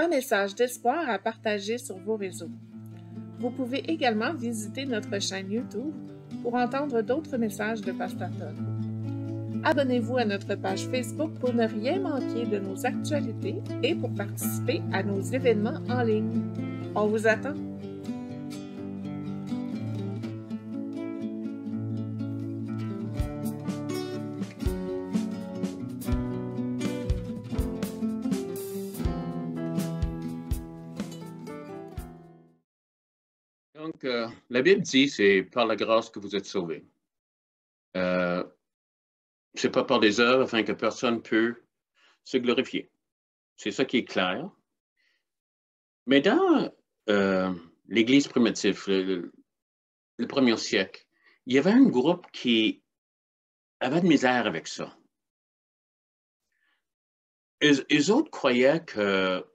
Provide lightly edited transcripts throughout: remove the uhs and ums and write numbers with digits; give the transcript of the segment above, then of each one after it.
un message d'espoir à partager sur vos réseaux. Vous pouvez également visiter notre chaîne YouTube pour entendre d'autres messages de Pasteur Todd. Abonnez-vous à notre page Facebook pour ne rien manquer de nos actualités et pour participer à nos événements en ligne. On vous attend! Donc, la Bible dit, c'est par la grâce que vous êtes sauvés. C'est pas par des œuvres afin que personne peut se glorifier. C'est ça qui est clair. Mais dans l'Église primitive, le premier siècle, il y avait un groupe qui avait de misère avec ça. Eux autres croyaient que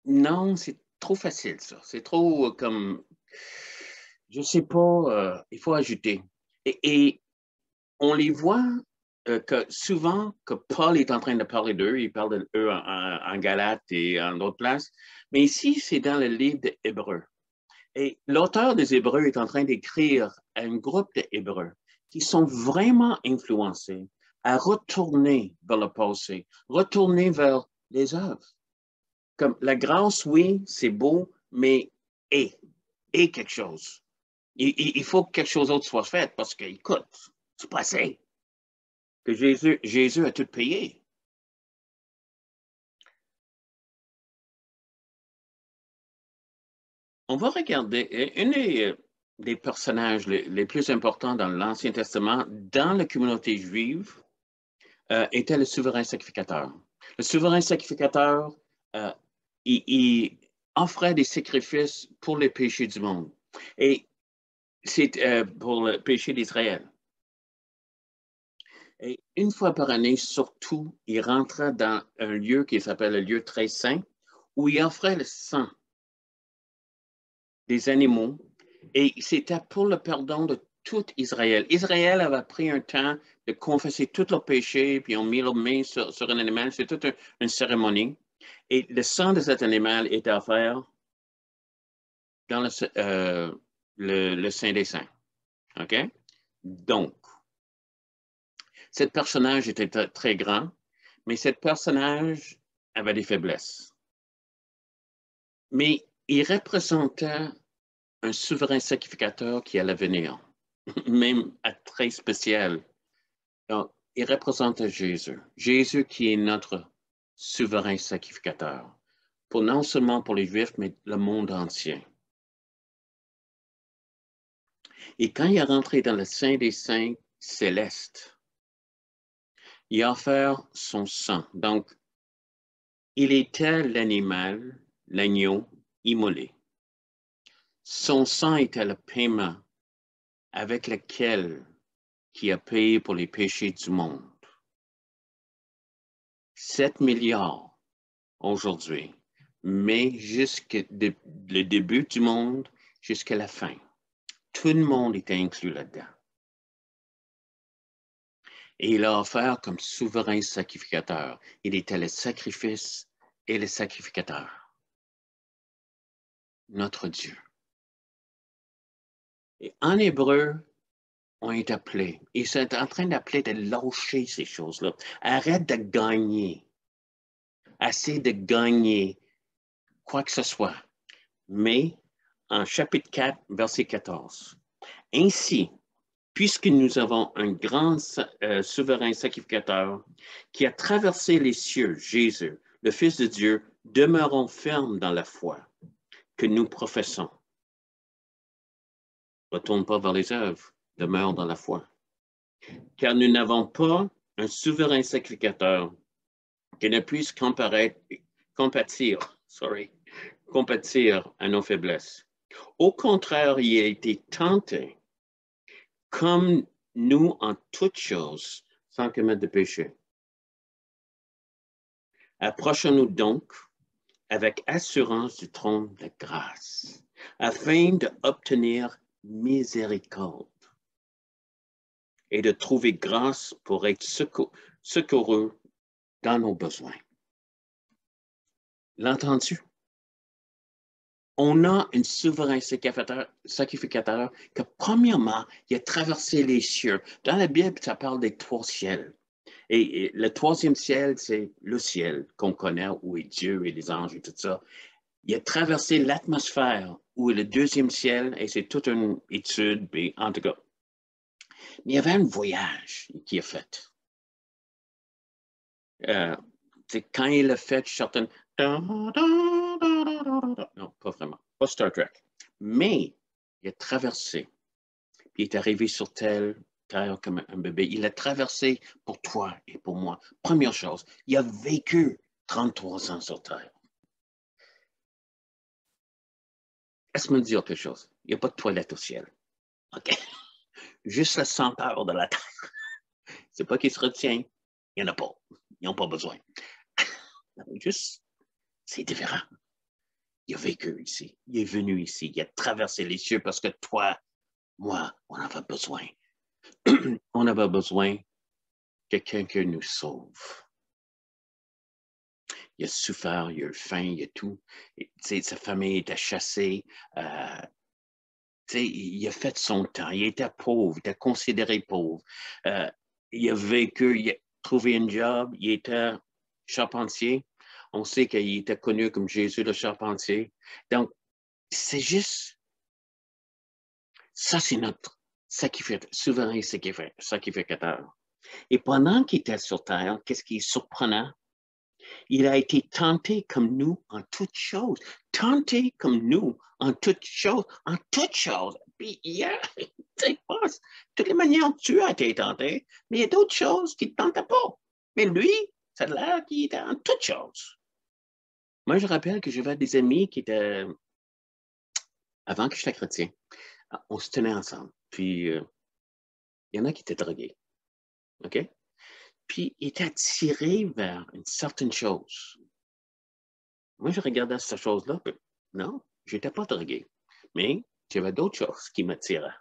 non, c'est trop facile ça. C'est trop comme, je sais pas, il faut ajouter. Et on les voit que souvent, que Paul est en train de parler d'eux, il parle d'eux en Galates et en d'autres places, mais ici, c'est dans le livre d'Hébreux. Et l'auteur des Hébreux est en train d'écrire à un groupe d'Hébreux qui sont vraiment influencés à retourner vers le passé, retourner vers les œuvres. Comme la grâce, oui, c'est beau, mais et quelque chose. Il faut que quelque chose d'autre soit fait parce que, écoute, c'est pas assez. Que Jésus a tout payé. On va regarder un des personnages les plus importants dans l'Ancien Testament, dans la communauté juive, était le souverain sacrificateur. Le souverain sacrificateur, il offrait des sacrifices pour les péchés du monde. Et c'est pour le péché d'Israël. Et une fois par année, surtout, il rentrait dans un lieu qui s'appelle le lieu très saint, où il offrait le sang des animaux, et c'était pour le pardon de tout Israël. Israël avait pris un temps de confesser tous leurs péchés, puis on mis leurs mains sur un animal. C'est toute une cérémonie. Et le sang de cet animal était offert dans le Saint des Saints. OK? Donc, ce personnage était très grand, mais ce personnage avait des faiblesses. Mais il représentait un souverain sacrificateur qui allait venir, même à très spécial. Donc, il représente Jésus. Jésus qui est notre souverain sacrificateur, pour non seulement pour les Juifs, mais le monde entier. Et quand il est rentré dans le Saint des Saints céleste, il a offert son sang. Donc, il était l'animal, l'agneau immolé. Son sang était le paiement avec lequel il a payé pour les péchés du monde. 7 milliards aujourd'hui, mais jusqu'au le début du monde jusqu'à la fin. Tout le monde était inclus là-dedans. Et il a offert comme souverain sacrificateur. Il était le sacrifice et le sacrificateur. Notre Dieu. Et en hébreu, on est appelé. Ils sont en train d'appeler de lâcher ces choses-là. Arrête de gagner. Assez de gagner quoi que ce soit. Mais en chapitre 4, verset 14. Ainsi, puisque nous avons un grand souverain sacrificateur qui a traversé les cieux, Jésus, le Fils de Dieu, demeurons fermes dans la foi que nous professons. Retourne pas vers les œuvres, demeure dans la foi. Car nous n'avons pas un souverain sacrificateur qui ne puisse compatir à nos faiblesses. Au contraire, il a été tenté comme nous en toutes choses, sans commettre de péché. Approchons-nous donc avec assurance du trône de grâce, afin d'obtenir miséricorde et de trouver grâce pour être secourus dans nos besoins. L'entendu? On a un souverain sacrificateur que, premièrement, il a traversé les cieux. Dans la Bible, ça parle des 3 ciels. Et le 3e ciel, c'est le ciel qu'on connaît, où est Dieu et les anges et tout ça. Il a traversé l'atmosphère, où est le 2e ciel, et c'est toute une étude, mais en tout cas. Mais il y avait un voyage qu'il a fait. Quand il l'a fait, je suis certain. Non, pas vraiment. Pas Star Trek. Mais il a traversé. Puis il est arrivé sur Terre comme un bébé. Il a traversé pour toi et pour moi. Première chose, il a vécu 33 ans sur Terre. Laisse-moi dire quelque chose. Il n'y a pas de toilette au ciel. OK? Juste la senteur de la terre. C'est pas qu'il se retient. Il n'y en a pas. Ils n'ont pas besoin. Juste, c'est différent. Il a vécu ici. Il est venu ici. Il a traversé les cieux parce que toi, moi, on avait besoin. On avait besoin que quelqu'un nous sauve. Il a souffert, il a eu faim, il a tout. Sa famille était chassée. Il a fait son temps. Il était pauvre, il était considéré pauvre. Il a vécu, il a trouvé un job, il était charpentier. On sait qu'il était connu comme Jésus le charpentier. Donc, c'est juste, ça c'est notre souverain sacrificateur. Et pendant qu'il était sur terre, qu'est-ce qui est surprenant? Il a été tenté comme nous en toutes choses. Tenté comme nous en toutes choses. En toutes choses. Puis toutes les manières, tu as été tenté, mais il y a d'autres choses qui ne te tentaient pas. Mais lui, ça a l'air qu'il était en toutes choses. Moi, je rappelle que j'avais des amis qui étaient, avant que je sois chrétien, on se tenait ensemble. Puis, il y en a qui étaient drogués. OK? Puis, ils étaient attirés vers une certaine chose. Moi, je regardais cette chose-là, puis non, je n'étais pas drogué. Mais j'avais d'autres choses qui m'attiraient.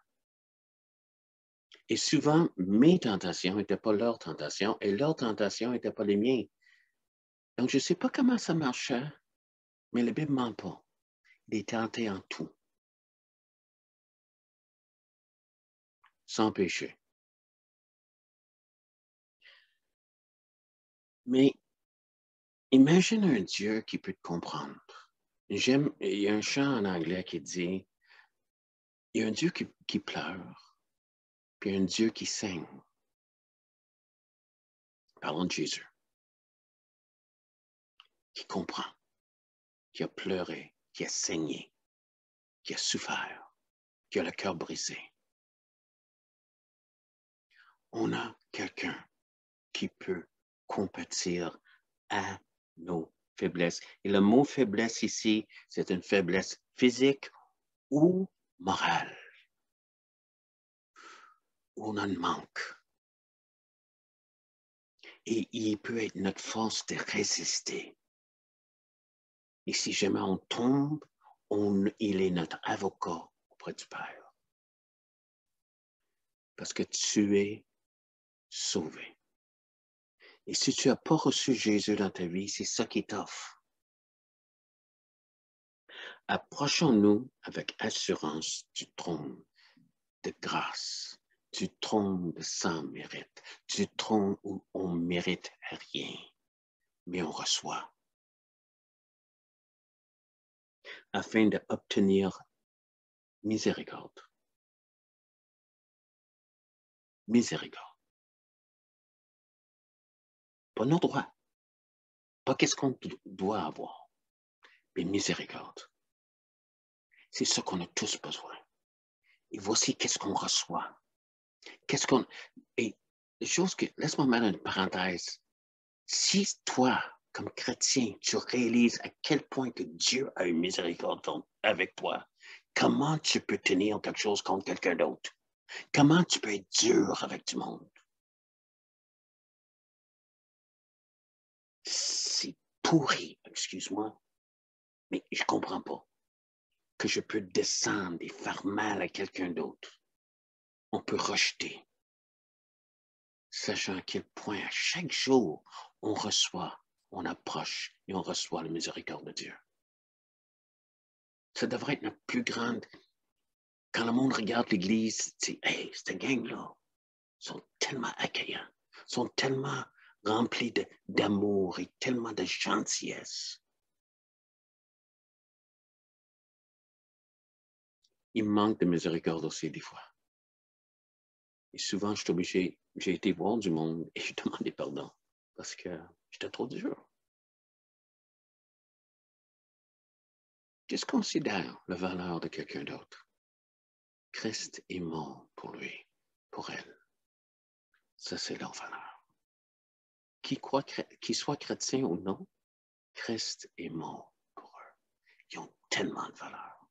Et souvent, mes tentations n'étaient pas leurs tentations et leurs tentations n'étaient pas les miennes. Donc, je ne sais pas comment ça marchait, mais la Bible ne ment pas. Il est tenté en tout, sans péché. Mais imagine un Dieu qui peut te comprendre. Il y a un chant en anglais qui dit, il y a un Dieu qui pleure, puis un Dieu qui saigne. Parlons de Jésus, qui comprend, qui a pleuré, qui a saigné, qui a souffert, qui a le cœur brisé. On a quelqu'un qui peut compatir à nos faiblesses. Et le mot faiblesse ici, c'est une faiblesse physique ou morale. On en manque. Et il peut être notre force de résister. Et si jamais on tombe, il est notre avocat auprès du Père. Parce que tu es sauvé. Et si tu n'as pas reçu Jésus dans ta vie, c'est ça qui t'offre. Approchons-nous avec assurance du trône de grâce, du trône de sans mérite, du trône où on ne mérite rien, mais on reçoit, afin d'obtenir miséricorde. Miséricorde. Pas nos droits, pas qu'est-ce qu'on doit avoir, mais miséricorde. C'est ce qu'on a tous besoin. Et voici qu'est-ce qu'on reçoit. Et les choses que, laisse-moi mettre une parenthèse. Si toi, comme chrétien, tu réalises à quel point que Dieu a une miséricorde avec toi, comment tu peux tenir quelque chose contre quelqu'un d'autre? Comment tu peux être dur avec du monde? C'est pourri, excuse-moi, mais je ne comprends pas que je peux descendre et faire mal à quelqu'un d'autre. On peut rejeter, sachant à quel point à chaque jour, on reçoit, on approche et on reçoit la miséricorde de Dieu. Ça devrait être notre plus grande. Quand le monde regarde l'Église, c'est hey, cette gang-là sont tellement accueillants, sont tellement remplis d'amour et tellement de gentillesse. Il manque de miséricorde aussi des fois. Et souvent, je suis obligé, j'ai été voir du monde et je demandais pardon parce que j'étais trop dur. Juste considère la valeur de quelqu'un d'autre. Christ est mort pour lui, pour elle. Ça, c'est leur valeur. Qu'ils soient chrétiens ou non, Christ est mort pour eux. Ils ont tellement de valeur.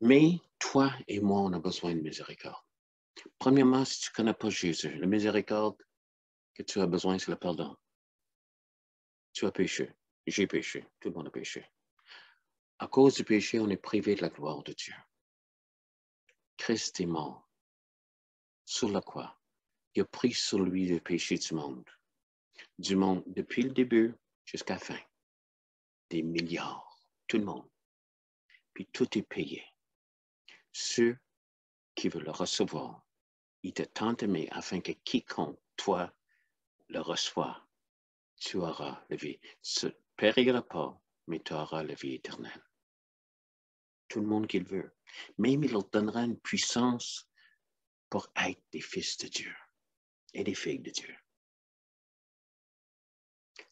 Mais toi et moi, on a besoin de miséricorde. Premièrement, si tu ne connais pas Jésus, la miséricorde que tu as besoin, c'est le pardon. Tu as péché. J'ai péché. Tout le monde a péché. À cause du péché, on est privé de la gloire de Dieu. Christ est mort sur la croix. Il a pris sur lui le péché du monde depuis le début jusqu'à la fin. Des milliards, tout le monde. Puis tout est payé. Ceux qui veulent le recevoir, il t'a tant aimé afin que quiconque, toi, le reçoit, tu auras la vie. Tu ne périras pas, mais tu auras la vie éternelle. Tout le monde qui le veut. Même il leur donnera une puissance pour être des fils de Dieu et des filles de Dieu.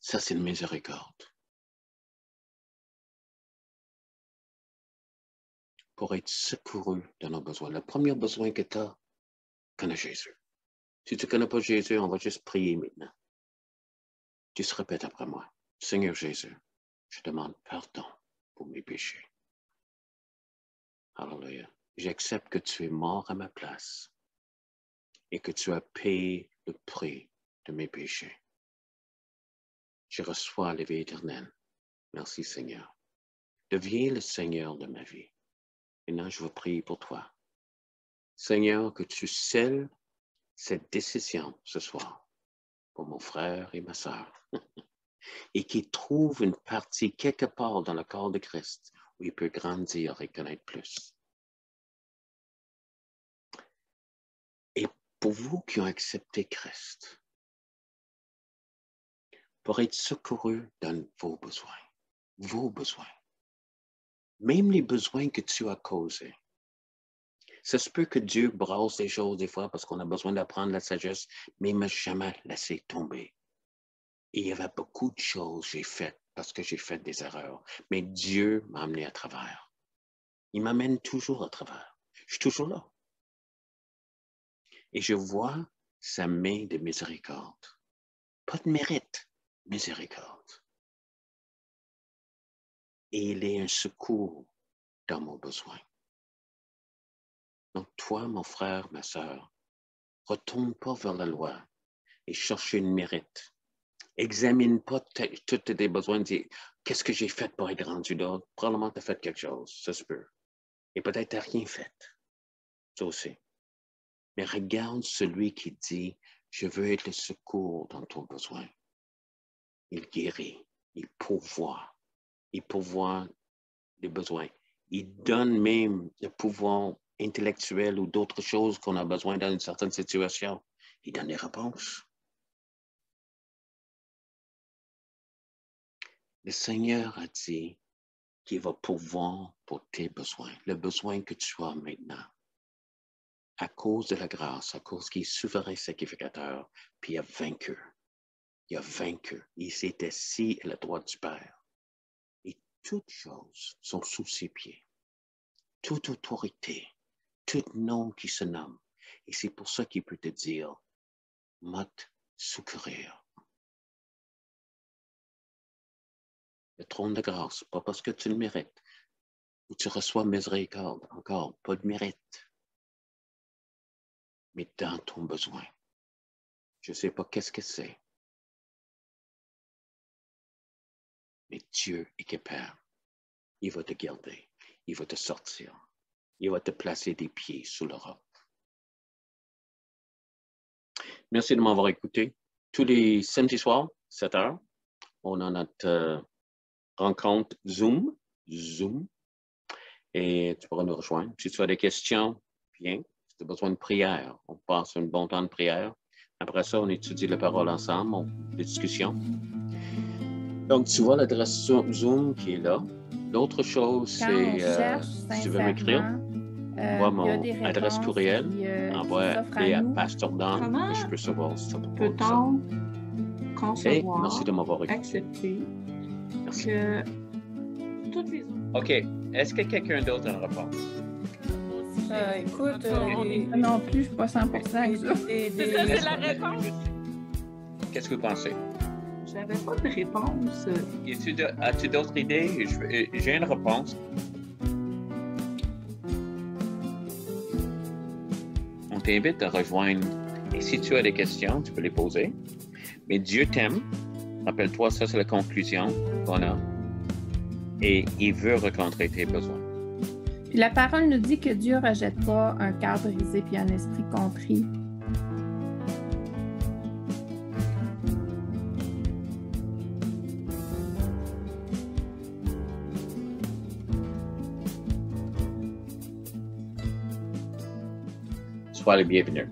Ça, c'est une miséricorde. Pour être secouru dans nos besoins. Le premier besoin que tu as, connais Jésus. Si tu ne connais pas Jésus, on va juste prier maintenant. Tu te répètes après moi. Seigneur Jésus, je demande pardon pour mes péchés. Alléluia. J'accepte que tu es mort à ma place et que tu as payé le prix de mes péchés. Je reçois la vie éternelle. Merci Seigneur. Deviens le Seigneur de ma vie. Maintenant, je vais prier pour toi. Seigneur, que tu scelles cette décision ce soir pour mon frère et ma sœur et qu'il trouve une partie quelque part dans le corps de Christ où il peut grandir et connaître plus. Et pour vous qui ont accepté Christ, pour être secouru dans vos besoins, même les besoins que tu as causés. Ça se peut que Dieu brasse les choses des fois parce qu'on a besoin d'apprendre la sagesse, mais il ne m'a jamais laissé tomber. Et il y avait beaucoup de choses que j'ai faites parce que j'ai fait des erreurs, mais Dieu m'a amené à travers. Il m'amène toujours à travers. Je suis toujours là. Et je vois sa main de miséricorde. Pas de mérite, miséricorde. Et il est un secours dans mon besoin. Donc toi, mon frère, ma sœur, retourne pas vers la loi et cherche une mérite. Examine pas tous tes besoins. Dis, qu'est-ce que j'ai fait pour être rendu là? Probablement tu as fait quelque chose, ça se peut. Et peut-être tu n'as rien fait. Ça aussi. Mais regarde celui qui dit, je veux être le secours dans ton besoin. Il guérit, il pourvoit les besoins. Il donne même le pouvoir intellectuel ou d'autres choses qu'on a besoin dans une certaine situation. Il donne des réponses. Le Seigneur a dit qu'il va pourvoir pour tes besoins, le besoin que tu as maintenant. À cause de la grâce, à cause qu'il est souverain sacrificateur, puis il a vaincu. Il a vaincu. Il s'est assis à la droite du Père. Et toutes choses sont sous ses pieds. Toute autorité, tout nom qui se nomme. Et c'est pour ça qu'il peut te dire, m'a secourir. Le trône de grâce, pas parce que tu le mérites, ou tu reçois miséricorde, encore, pas de mérite, mais dans ton besoin. Je ne sais pas qu'est-ce que c'est, mais Dieu est capable. Il va te garder, il va te sortir, il va te placer des pieds sous le roc. Merci de m'avoir écouté. Tous les samedis soirs, 7 heures, on a notre rencontre Zoom, et tu pourras nous rejoindre. Si tu as des questions, viens. Si tu as besoin de prière, on passe un bon temps de prière. Après ça, on étudie la parole ensemble, des discussions. Donc, tu vois l'adresse Zoom qui est là. L'autre chose, c'est, si tu veux m'écrire, vois mon adresse courriel, envoie-les à Pasteur Dan et je peux savoir si ça te pose. Peut-on concevoir, merci de m'avoir écouté. accepter Merci. que toutes les autres... OK. Est-ce que quelqu'un d'autre a une réponse? Écoute, non plus, je ne suis pas 100% avec ça. C'est la réponse. Qu'est-ce que vous pensez? J'avais pas de réponse. As-tu d'autres idées? J'ai une réponse. On t'invite à rejoindre. Et si tu as des questions, tu peux les poser. Mais Dieu t'aime. Rappelle-toi, ça, c'est la conclusion qu'on a. Et il veut rencontrer tes besoins. Puis la parole nous dit que Dieu ne rejette pas un cœur brisé puis un esprit contrit. Sois le bienvenu.